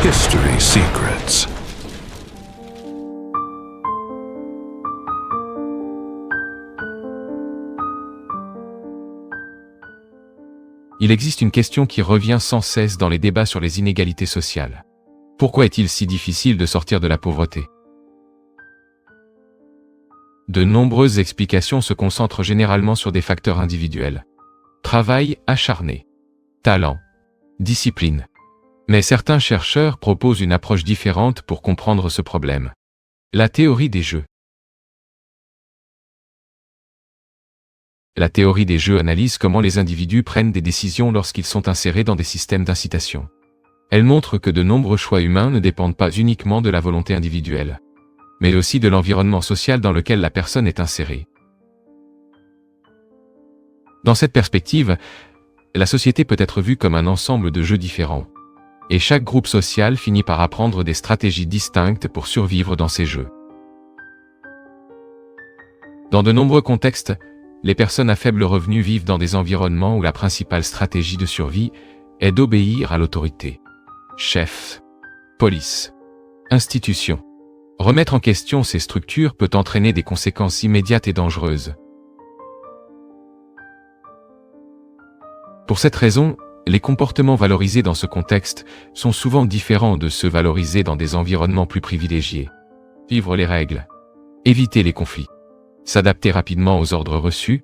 History Secrets. Il existe une question qui revient sans cesse dans les débats sur les inégalités sociales. Pourquoi est-il si difficile de sortir de la pauvreté ? De nombreuses explications se concentrent généralement sur des facteurs individuels. Travail acharné, talent, discipline. Mais certains chercheurs proposent une approche différente pour comprendre ce problème. La théorie des jeux. La théorie des jeux analyse comment les individus prennent des décisions lorsqu'ils sont insérés dans des systèmes d'incitation. Elle montre que de nombreux choix humains ne dépendent pas uniquement de la volonté individuelle, mais aussi de l'environnement social dans lequel la personne est insérée. Dans cette perspective, la société peut être vue comme un ensemble de jeux différents. Et chaque groupe social finit par apprendre des stratégies distinctes pour survivre dans ces jeux. Dans de nombreux contextes, les personnes à faible revenu vivent dans des environnements où la principale stratégie de survie est d'obéir à l'autorité. Chef, police, institution. Remettre en question ces structures peut entraîner des conséquences immédiates et dangereuses. Pour cette raison, les comportements valorisés dans ce contexte sont souvent différents de ceux valorisés dans des environnements plus privilégiés. Vivre les règles, éviter les conflits, s'adapter rapidement aux ordres reçus,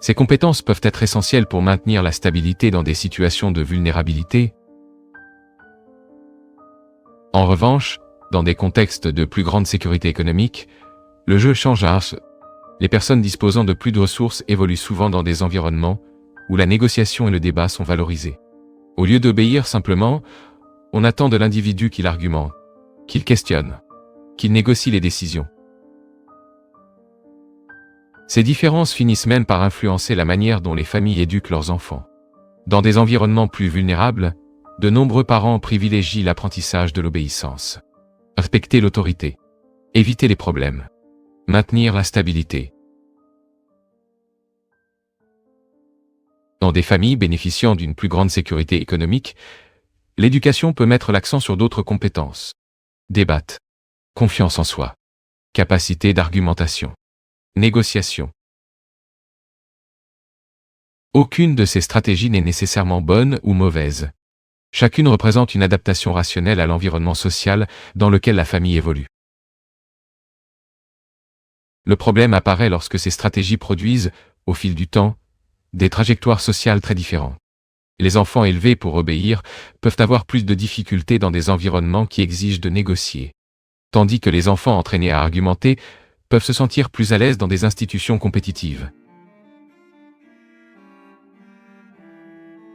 ces compétences peuvent être essentielles pour maintenir la stabilité dans des situations de vulnérabilité. En revanche, dans des contextes de plus grande sécurité économique, le jeu change à un seul. Les personnes disposant de plus de ressources évoluent souvent dans des environnements où la négociation et le débat sont valorisés. Au lieu d'obéir simplement, on attend de l'individu qu'il argumente, qu'il questionne, qu'il négocie les décisions. Ces différences finissent même par influencer la manière dont les familles éduquent leurs enfants. Dans des environnements plus vulnérables, de nombreux parents privilégient l'apprentissage de l'obéissance. Respecter l'autorité, éviter les problèmes, maintenir la stabilité. Dans des familles bénéficiant d'une plus grande sécurité économique, l'éducation peut mettre l'accent sur d'autres compétences. Débattre, confiance en soi, capacité d'argumentation, négociation. Aucune de ces stratégies n'est nécessairement bonne ou mauvaise. Chacune représente une adaptation rationnelle à l'environnement social dans lequel la famille évolue. Le problème apparaît lorsque ces stratégies produisent, au fil du temps, des trajectoires sociales très différentes. Les enfants élevés pour obéir peuvent avoir plus de difficultés dans des environnements qui exigent de négocier, tandis que les enfants entraînés à argumenter peuvent se sentir plus à l'aise dans des institutions compétitives.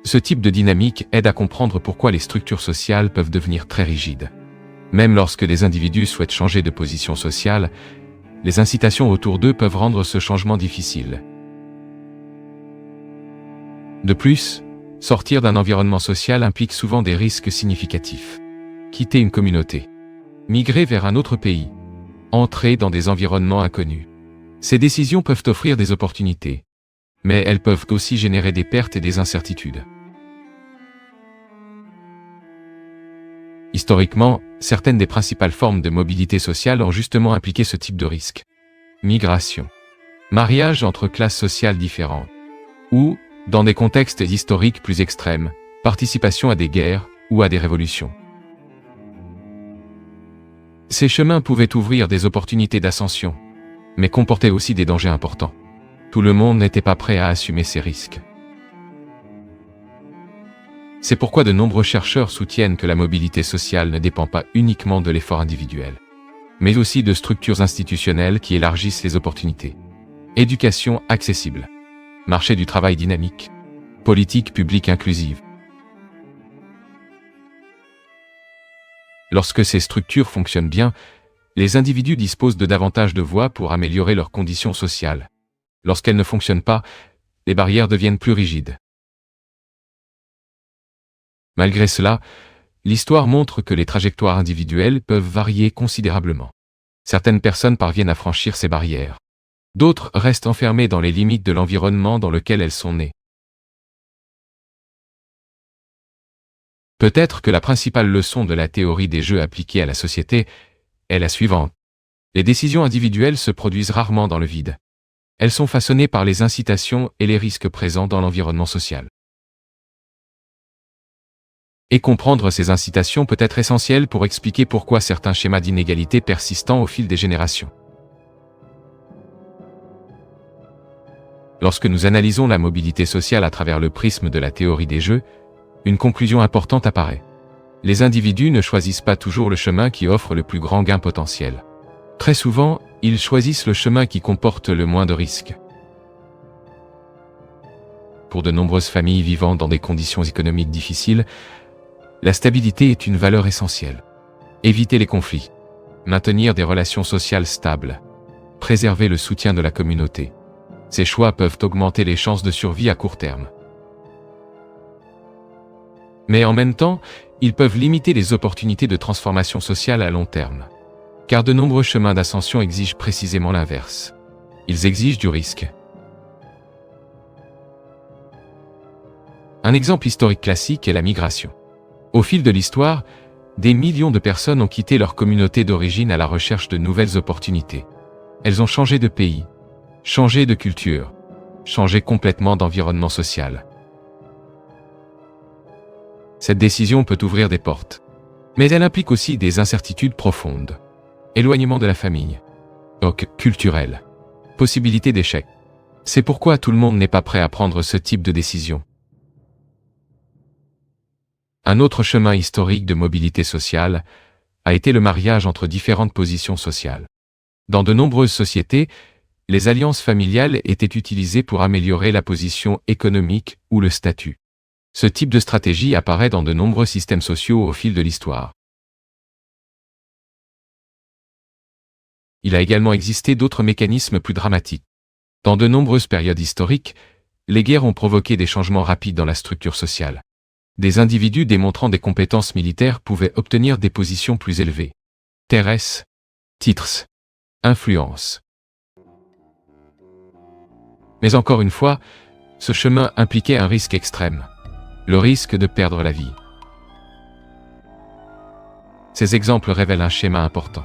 Ce type de dynamique aide à comprendre pourquoi les structures sociales peuvent devenir très rigides. Même lorsque des individus souhaitent changer de position sociale, les incitations autour d'eux peuvent rendre ce changement difficile. De plus, sortir d'un environnement social implique souvent des risques significatifs. Quitter une communauté, migrer vers un autre pays, entrer dans des environnements inconnus. Ces décisions peuvent offrir des opportunités, mais elles peuvent aussi générer des pertes et des incertitudes. Historiquement, certaines des principales formes de mobilité sociale ont justement impliqué ce type de risque. Migration, mariage entre classes sociales différentes, ou, dans des contextes historiques plus extrêmes, participation à des guerres ou à des révolutions. Ces chemins pouvaient ouvrir des opportunités d'ascension, mais comportaient aussi des dangers importants. Tout le monde n'était pas prêt à assumer ces risques. C'est pourquoi de nombreux chercheurs soutiennent que la mobilité sociale ne dépend pas uniquement de l'effort individuel, mais aussi de structures institutionnelles qui élargissent les opportunités. Éducation accessible, marché du travail dynamique, politique publique inclusive. Lorsque ces structures fonctionnent bien, les individus disposent de davantage de voies pour améliorer leurs conditions sociales. Lorsqu'elles ne fonctionnent pas, les barrières deviennent plus rigides. Malgré cela, l'histoire montre que les trajectoires individuelles peuvent varier considérablement. Certaines personnes parviennent à franchir ces barrières. D'autres restent enfermées dans les limites de l'environnement dans lequel elles sont nées. Peut-être que la principale leçon de la théorie des jeux appliquée à la société est la suivante. Les décisions individuelles se produisent rarement dans le vide. Elles sont façonnées par les incitations et les risques présents dans l'environnement social. Et comprendre ces incitations peut être essentiel pour expliquer pourquoi certains schémas d'inégalité persistent au fil des générations. Lorsque nous analysons la mobilité sociale à travers le prisme de la théorie des jeux, une conclusion importante apparaît. Les individus ne choisissent pas toujours le chemin qui offre le plus grand gain potentiel. Très souvent, ils choisissent le chemin qui comporte le moins de risques. Pour de nombreuses familles vivant dans des conditions économiques difficiles, la stabilité est une valeur essentielle. Éviter les conflits, maintenir des relations sociales stables, préserver le soutien de la communauté. Ces choix peuvent augmenter les chances de survie à court terme. Mais en même temps, ils peuvent limiter les opportunités de transformation sociale à long terme. Car de nombreux chemins d'ascension exigent précisément l'inverse. Ils exigent du risque. Un exemple historique classique est la migration. Au fil de l'histoire, des millions de personnes ont quitté leur communauté d'origine à la recherche de nouvelles opportunités. Elles ont changé de pays, changé de culture, changé complètement d'environnement social. Cette décision peut ouvrir des portes, mais elle implique aussi des incertitudes profondes. Éloignement de la famille, choc culturel, possibilité d'échec. C'est pourquoi tout le monde n'est pas prêt à prendre ce type de décision. Un autre chemin historique de mobilité sociale a été le mariage entre différentes positions sociales. Dans de nombreuses sociétés, les alliances familiales étaient utilisées pour améliorer la position économique ou le statut. Ce type de stratégie apparaît dans de nombreux systèmes sociaux au fil de l'histoire. Il a également existé d'autres mécanismes plus dramatiques. Dans de nombreuses périodes historiques, les guerres ont provoqué des changements rapides dans la structure sociale. Des individus démontrant des compétences militaires pouvaient obtenir des positions plus élevées. Terres, titres, influence. Mais encore une fois, ce chemin impliquait un risque extrême. Le risque de perdre la vie. Ces exemples révèlent un schéma important.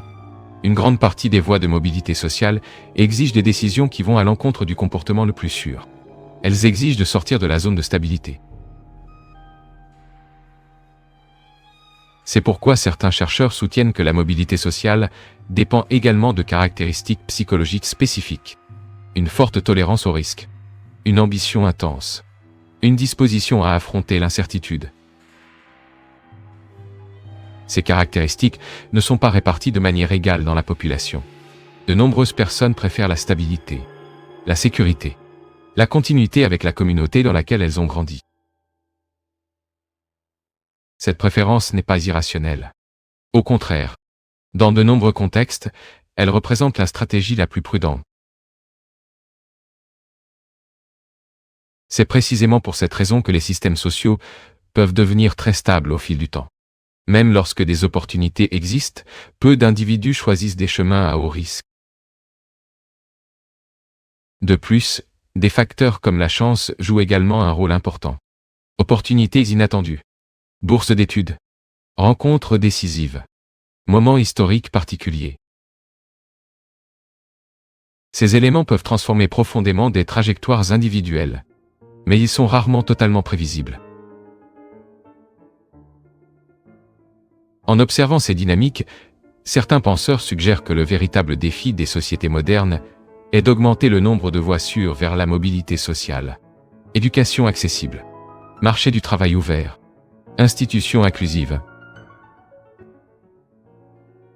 Une grande partie des voies de mobilité sociale exigent des décisions qui vont à l'encontre du comportement le plus sûr. Elles exigent de sortir de la zone de stabilité. C'est pourquoi certains chercheurs soutiennent que la mobilité sociale dépend également de caractéristiques psychologiques spécifiques. Une forte tolérance au risque. Une ambition intense. Une disposition à affronter l'incertitude. Ces caractéristiques ne sont pas réparties de manière égale dans la population. De nombreuses personnes préfèrent la stabilité, la sécurité, la continuité avec la communauté dans laquelle elles ont grandi. Cette préférence n'est pas irrationnelle. Au contraire, dans de nombreux contextes, elle représente la stratégie la plus prudente. C'est précisément pour cette raison que les systèmes sociaux peuvent devenir très stables au fil du temps. Même lorsque des opportunités existent, peu d'individus choisissent des chemins à haut risque. De plus, des facteurs comme la chance jouent également un rôle important. Opportunités inattendues. Bourse d'études. Rencontres décisives. Moments historiques particuliers. Ces éléments peuvent transformer profondément des trajectoires individuelles, mais ils sont rarement totalement prévisibles. En observant ces dynamiques, certains penseurs suggèrent que le véritable défi des sociétés modernes est d'augmenter le nombre de voies sûres vers la mobilité sociale. Éducation accessible. Marché du travail ouvert. Institutions inclusives.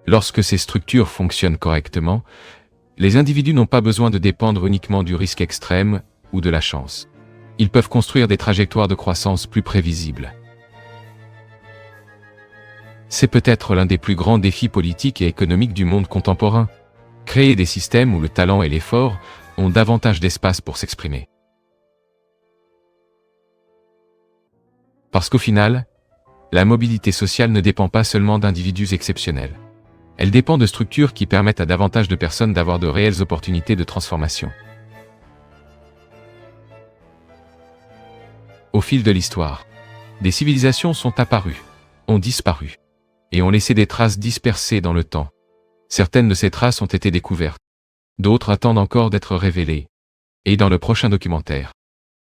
Lorsque ces structures fonctionnent correctement, les individus n'ont pas besoin de dépendre uniquement du risque extrême ou de la chance. Ils peuvent construire des trajectoires de croissance plus prévisibles. C'est peut-être l'un des plus grands défis politiques et économiques du monde contemporain. Créer des systèmes où le talent et l'effort ont davantage d'espace pour s'exprimer. Parce qu'au final, la mobilité sociale ne dépend pas seulement d'individus exceptionnels. Elle dépend de structures qui permettent à davantage de personnes d'avoir de réelles opportunités de transformation. Au fil de l'histoire, des civilisations sont apparues. ont disparu et ont laissé des traces dispersées dans le temps. Certaines de ces traces ont été découvertes. D'autres attendent encore d'être révélées. Et dans le prochain documentaire,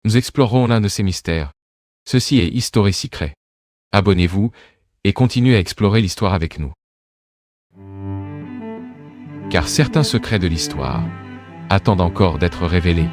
nous explorerons l'un de ces mystères. Ceci est History Secret. Abonnez-vous et continuez à explorer l'histoire avec nous. Car certains secrets de l'histoire attendent encore d'être révélés.